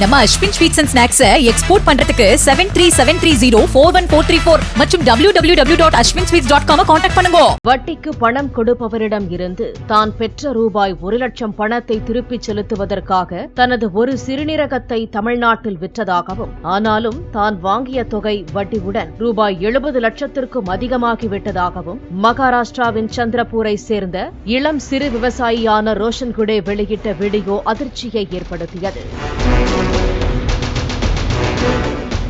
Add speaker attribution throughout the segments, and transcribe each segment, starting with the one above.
Speaker 1: நம்ம Ashwin sweets and snacks export பண்றதுக்கு 7373041434 மற்றும் www.ashwinsweets.com கான்டாக்ட் பண்ணுங்க.
Speaker 2: வட்டிக்கு பணம் கொடுப்பவரிடம் இருந்து தான் பெற்ற ரூபாய் 1,00,000 பணத்தை திருப்பிச் செலுத்துவதற்காக தனது ஒரு சிறுநீரகத்தை தமிழ்நாட்டில் விற்றதாகவும், ஆனாலும் தான் வாங்கிய தொகை வட்டியுடன் ரூபாய் 70 லட்சத்திற்கும் அதிகமாகிவிட்டதாகவும் மகாராஷ்டிராவின் சந்திரபூரை சேர்ந்த இளம் சிறு விவசாயியான ரோஷன் குடே வெளியிட்ட வீடியோ அதிர்ச்சியை ஏற்படுத்தியது.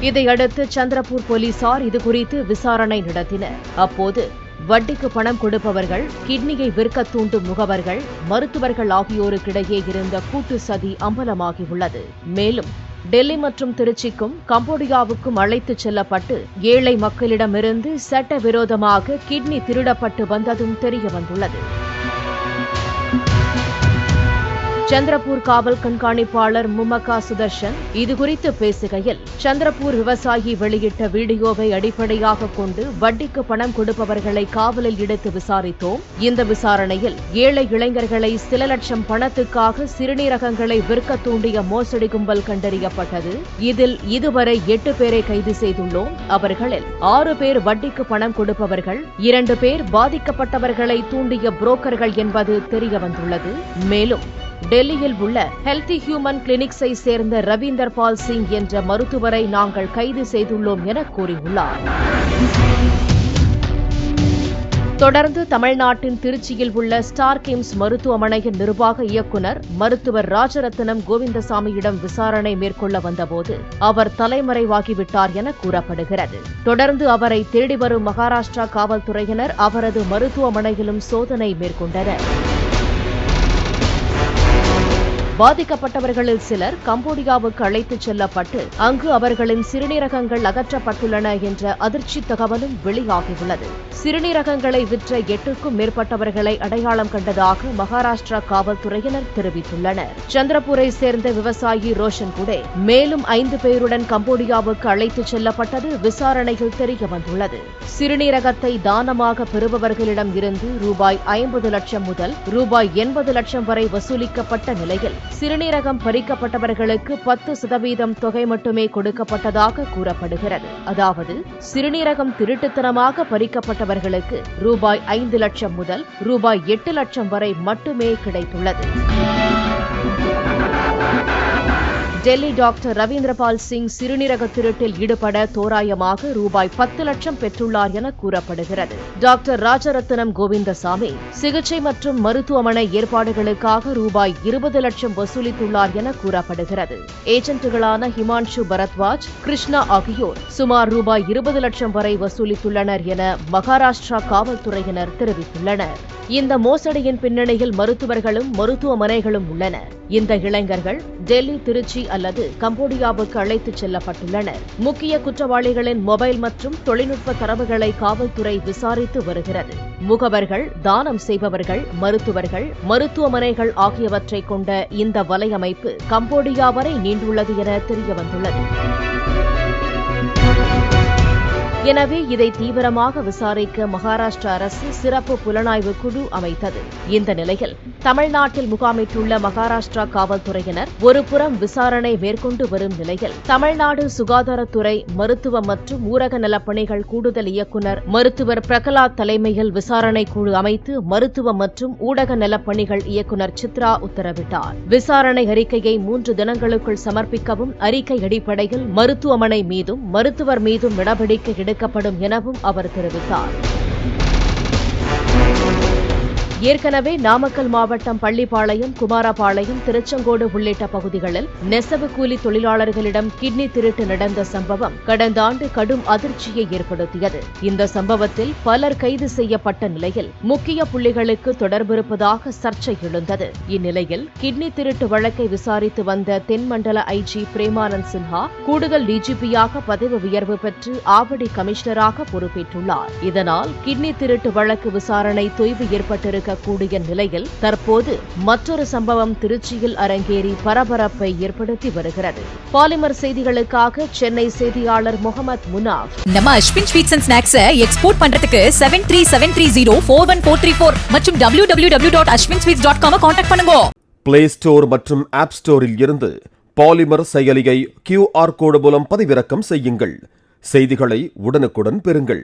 Speaker 2: இதையடுத்து சந்திரபூர் போலீசார் இதுகுறித்து விசாரணை நடத்தினர். அப்போது வட்டிக்கு பணம் கொடுப்பவர்கள், கிட்னியை விற்க தூண்டும் முகவர்கள், மருத்துவர்கள் ஆகியோருக்கிடையே இருந்த கூட்டு சதி அம்பலமாகியுள்ளது. மேலும் டெல்லி மற்றும் திருச்சிக்கும் கம்போடியாவுக்கும் அழைத்துச் செல்லப்பட்டு ஏழை மக்களிடமிருந்து சட்டவிரோதமாக கிட்னி திருடப்பட்டு வந்ததும் தெரியவந்துள்ளது. சந்திரபூர் காவல் கண்காணிப்பாளர் முமகா சுதர்ஷன் இதுகுறித்து பேசுகையில், சந்திரபூர் விவசாயி வெளியிட்ட வீடியோவை அடிப்படையாக கொண்டு வட்டிக்கு பணம் கொடுப்பவர்களை காவலில் எடுத்து விசாரித்தோம். இந்த விசாரணையில் ஏழை இளைஞர்களை சில லட்சம் பணத்துக்காக சிறுநீரகங்களை விற்க தூண்டிய மோசடி கும்பல் கண்டறியப்பட்டது. இதில் இதுவரை 8 பேரை கைது செய்துள்ளோம். அவர்களில் 6 பேர் வட்டிக்கு பணம் கொடுப்பவர்கள், 2 பேர் பாதிக்கப்பட்டவர்களை தூண்டிய புரோக்கர்கள் என்பது தெரியவந்துள்ளது. மேலும் டெல்லியில் உள்ள ஹெல்தி ஹியூமன் கிளினிக்ஸை சேர்ந்த ரவீந்தர் பால் சிங் என்ற மருத்துவரை நாங்கள் கைது செய்துள்ளோம் என கூறியுள்ளார். தொடர்ந்து தமிழ்நாட்டின் திருச்சியில் உள்ள ஸ்டார் கிம்ஸ் மருத்துவமனையின் நிர்வாக இயக்குநர் மருத்துவர் ராஜரத்னம் கோவிந்தசாமியிடம் விசாரணை மேற்கொள்ள வந்தபோது அவர் தலைமறைவாகிவிட்டார் என கூறப்படுகிறது. தொடர்ந்து அவரை தேடி வரும் மகாராஷ்டிரா காவல்துறையினர் அவரது மருத்துவமனையிலும் சோதனை மேற்கொண்டனர். பாதிக்கப்பட்டவர்களில் சிலர் கம்போடியாவுக்கு அழைத்துச் செல்லப்பட்டு அங்கு அவர்களின் சிறுநீரகங்கள் அகற்றப்பட்டுள்ளன என்ற அதிர்ச்சி தகவலும் வெளியாகியுள்ளது. சிறுநீரகங்களை விற்ற 8க்கும் மேற்பட்டவர்களை அடையாளம் கண்டதாக மகாராஷ்டிரா காவல்துறையினர் தெரிவித்துள்ளனர். சந்திரபூரை சேர்ந்த விவசாயி ரோஷன் குடே மேலும் 5 பேருடன் கம்போடியாவுக்கு அழைத்துச் செல்லப்பட்டது விசாரணையில் தெரியவந்துள்ளது. சிறுநீரகத்தை தானமாக பெறுபவர்களிடம் இருந்து ரூபாய் 50 லட்சம் முதல் ரூபாய் 80 லட்சம் வரை வசூலிக்கப்பட்ட நிலையில் சிறுநீரகம் பறிக்கப்பட்டவர்களுக்கு 10% தொகை மட்டுமே கொடுக்கப்பட்டதாக கூறப்படுகிறது. அதாவது சிறுநீரகம் திருட்டுத்தனமாக பறிக்கப்பட்டவர்களுக்கு ரூபாய் 5 லட்சம் முதல் ரூபாய் 8 லட்சம் வரை மட்டுமே கிடைத்துள்ளது. டெல்லி டாக்டர் ரவீந்திரபால் சிங் சிறுநீரக திருட்டில் ஈடுபட தோராயமாக ரூபாய் 10 லட்சம் பெற்றுள்ளார் என கூறப்படுகிறது. டாக்டர் ராஜரத்னம் கோவிந்தசாமி சிகிச்சை மற்றும் மருத்துவமனை ஏற்பாடுகளுக்காக ரூபாய் 20 லட்சம் வசூலித்துள்ளார் என கூறப்படுகிறது. ஏஜென்ட்டுகளான ஹிமான்ஷு பரத்வாஜ், கிருஷ்ணா ஆகியோர் சுமார் ரூபாய் 20 லட்சம் வரை வசூலித்துள்ளனர் என மகாராஷ்டிரா காவல்துறையினர் தெரிவித்துள்ளனர். இந்த மோசடியின் பின்னணியில் மருத்துவர்களும் மருத்துவமனைகளும் உள்ளன. இந்த இளைஞர்கள் டெல்லி, திருச்சி அல்லது கம்போடியாவுக்கு அழைத்துச் செல்லப்பட்டுள்ளனர். முக்கிய குற்றவாளிகளின் மொபைல் மற்றும் தொழில்நுட்ப தரவுகளை காவல்துறை விசாரித்து வருகிறது. முகவர்கள், தானம் செய்பவர்கள், மருத்துவர்கள், மருத்துவமனைகள் ஆகியவற்றை கொண்ட இந்த வலையமைப்பு கம்போடியா வரை நீண்டுள்ளது என தெரியவந்துள்ளது. எனவே இதை தீவிரமாக விசாரிக்க மகாராஷ்டிரா அரசு சிறப்பு புலனாய்வு குழு அமைத்தது. இந்த நிலையில் தமிழ்நாட்டில் முகாமிட்டுள்ள மகாராஷ்டிரா காவல்துறையினர் ஒருபுறம் விசாரணை மேற்கொண்டு வரும் நிலையில் தமிழ்நாடு சுகாதாரத்துறை மருத்துவ மற்றும் ஊரக நலப்பணிகள் கூடுதல் இயக்குநர் மருத்துவர் பிரகலாத் தலைமையில் விசாரணை குழு அமைத்து மருத்துவ மற்றும் ஊடக நலப்பணிகள் இயக்குநர் சித்ரா உத்தரவிட்டார். விசாரணை அறிக்கையை 3 தினங்களுக்குள் சமர்ப்பிக்கவும், அறிக்கை அடிப்படையில் மருத்துவமனை மீதும் மருத்துவர் மீதும் நடவடிக்கை எடுக்கப்படும் எனவும் அவர் தெரிவித்தார். ஏற்கனவே நாமக்கல் மாவட்டம் பள்ளிப்பாளையம், குமாரபாளையம், திருச்செங்கோடு உள்ளிட்ட பகுதிகளில் நெசவு கூலி தொழிலாளர்களிடம் கிட்னி திருட்டு நடந்த சம்பவம் கடந்த ஆண்டு கடும் அதிர்ச்சியை ஏற்படுத்தியது. இந்த சம்பவத்தில் பலர் கைது செய்யப்பட்ட நிலையில் முக்கிய புள்ளிகளுக்கு தொடர்பிருப்பதாக சர்ச்சை எழுந்தது. இந்நிலையில் கிட்னி திருட்டு வழக்கை விசாரித்து வந்த தென்மண்டல ஐஜி பிரேமானந்த் சின்ஹா கூடுதல் டிஜிபியாக பதவி உயர்வு பெற்று ஆவடி கமிஷனராக பொறுப்பேற்றுள்ளார். இதனால் கிட்னி திருட்டு வழக்கு விசாரணை தொய்வு ஏற்பட்டிருக்க கூடிய நிலையில் தற்போது மற்றொரு சம்பவம் திருச்சியில் அரங்கேறி பரபரப்பை ஏற்படுத்தி வருகிறது. பாலிமர் செய்திகளுக்காக சென்னை செய்தியாளர் முகமது முனாஃப்.
Speaker 1: நம்ம Ashwin sweets and snacks export பண்றதுக்கு 7373041434 மற்றும் www.ashwinsweets.com கான்டாக்ட் பண்ணுங்க.
Speaker 3: பிளே ஸ்டோர் மற்றும் ஆப் ஸ்டோரில் இருந்து பாலிமர் செயலியை QR கோடு மூலம் பதிவிறக்கம் செய்யுங்கள். செய்திகளை உடனுக்குடன் பெறுங்கள்.